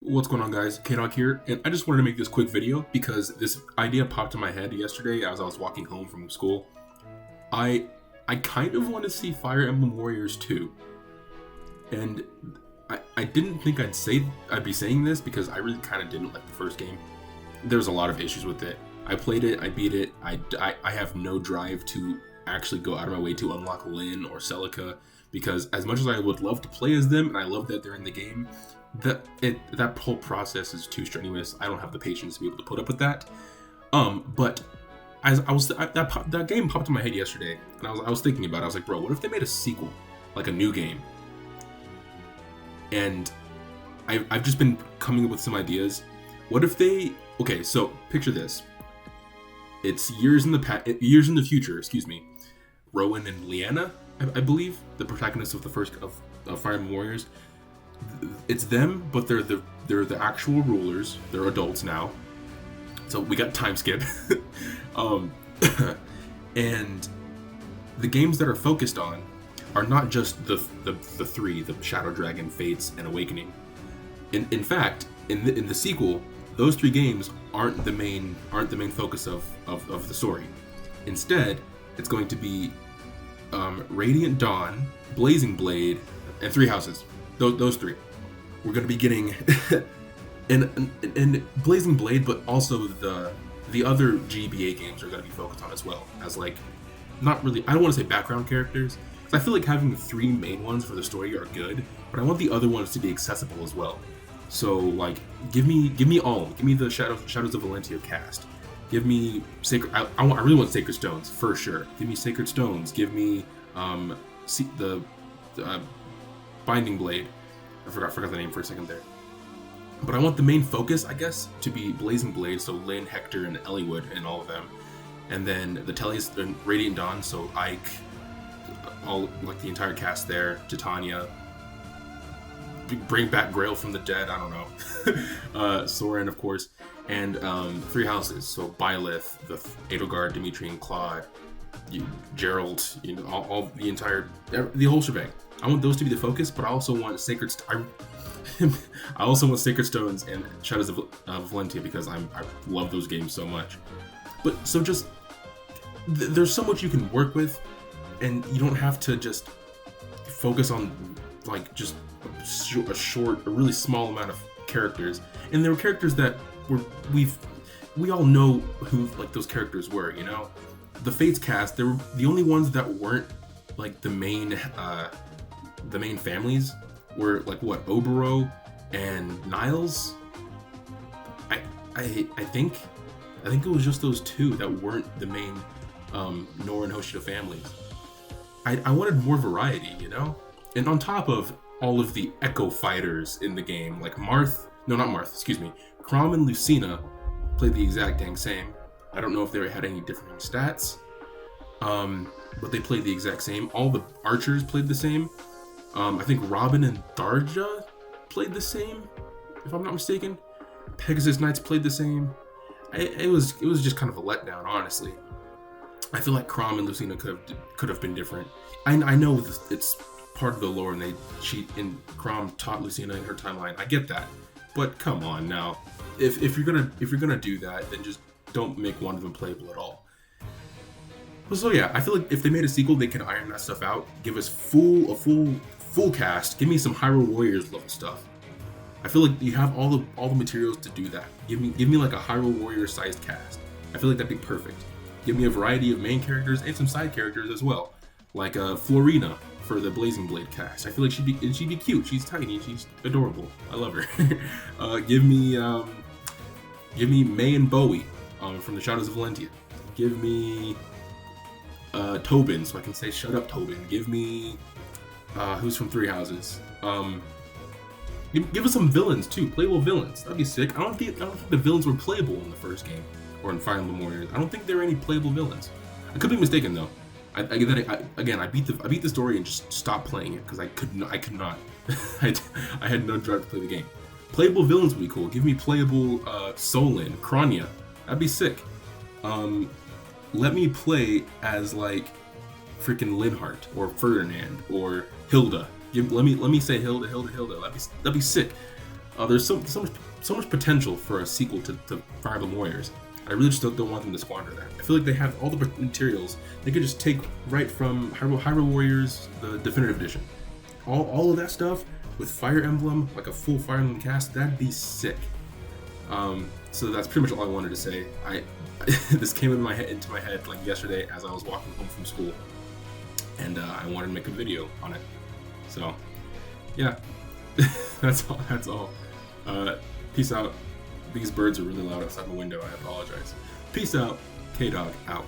What's going on, guys? K-Dog here, and I just wanted to make this quick video because this idea popped in my head yesterday as I was walking home from school. I kind of want to see Fire Emblem Warriors 2, and I didn't think I'd be saying this because I really kind of didn't like the first game. There's a lot of issues with it. I played it, I beat it, I have no drive to actually go out of my way to unlock Lyn or Celica, because as much as I would love to play as them, and I love that they're in the game, that whole process is too strenuous. I don't have the patience to be able to put up with that. But as that game popped in my head yesterday, and I was thinking about it. I was like, bro, what if they made a sequel, like a new game? And I've just been coming up with some ideas. What if they? Okay, so picture this. It's years in the future. Excuse me. Rowan and Leanna, I believe, the protagonists of the first of Fire Emblem Warriors. It's them, but they're the actual rulers. They're adults now. So we got time skip. And the games that are focused on are not just the three, the Shadow Dragon, Fates, and Awakening. In fact, in the sequel, those three games aren't the main focus of the story. Instead, it's going to be Radiant Dawn, Blazing Blade, and Three Houses. Those three. We're going to be getting and Blazing Blade, but also the other GBA games are going to be focused on as well, as like, not really, I don't want to say background characters, because I feel like having the three main ones for the story are good, but I want the other ones to be accessible as well. So like, give me the Shadows of Valentia cast. Give me Sacred. I really want Sacred Stones for sure. Give me Sacred Stones. Give me the Binding Blade. I forgot the name for a second there. But I want the main focus, I guess, to be Blazing Blade, so Lyn, Hector, and Eliwood, and all of them. And then the Tellius and Radiant Dawn, so Ike, all like the entire cast there, Titania. Bring back Grail from the dead, I don't know. Soren, of course. And Three Houses, so Byleth, the Edelgard, Dimitri, and Claude, Gerald, all the whole shebang. I want those to be the focus, but I also want Sacred Stones and Shadows of Valentia, because I love those games so much. But so just there's so much you can work with, and you don't have to just focus on like just a really small amount of characters. And there were characters that we all know who like those characters were, you know. The Fates cast, they were the only ones that weren't like the main families were like what, Obero and Niles. I think it was just those two that weren't the main Nora and Hoshida families. I wanted more variety, you know. And on top of all of the Echo fighters in the game, like Chrom and Lucina played the exact dang same. I don't know if they had any different stats, but they played the exact same. All the archers played the same. I think Robin and Tharja played the same, if I'm not mistaken. Pegasus Knights played the same. It was just kind of a letdown, honestly. I feel like Chrom and Lucina could have been different. I know it's part of the lore, and Chrom taught Lucina in her timeline. I get that, but come on now. If you're gonna do that, then just don't make one of them playable at all. So yeah, I feel like if they made a sequel, they can iron that stuff out. Give us a full cast. Give me some Hyrule Warriors level stuff. I feel like you have all the materials to do that. Give me like a Hyrule Warriors sized cast. I feel like that'd be perfect. Give me a variety of main characters and some side characters as well, like Florina for the Blazing Blade cast. I feel like she'd be cute. She's tiny. She's adorable. I love her. Give me May and Bowie from the Shadows of Valentia. Give me Tobin, so I can say shut up, Tobin. Give me who's from Three Houses. Give us some villains too, playable villains. That'd be sick. I don't think the villains were playable in the first game or in Fire Emblem Warriors. I don't think there were any playable villains. I could be mistaken though. I beat the story and just stopped playing it because I could not. I had no drive to play the game. Playable villains would be cool. Give me playable Solin, Kranya. That'd be sick. Let me play as like freaking Linhardt or Ferdinand or Hilda. Let me say Hilda. That'd be sick. There's so much potential for a sequel to Fire Emblem Warriors. I really just don't want them to squander that. I feel like they have all the materials. They could just take right from Hyrule Warriors, the Definitive Edition. All of that stuff with Fire Emblem, like a full Fire Emblem cast, that'd be sick. So that's pretty much all I wanted to say. This came into my head like yesterday as I was walking home from school, and I wanted to make a video on it. So, yeah, that's all. Peace out. These birds are really loud outside my window. I apologize. Peace out. K-Dog out.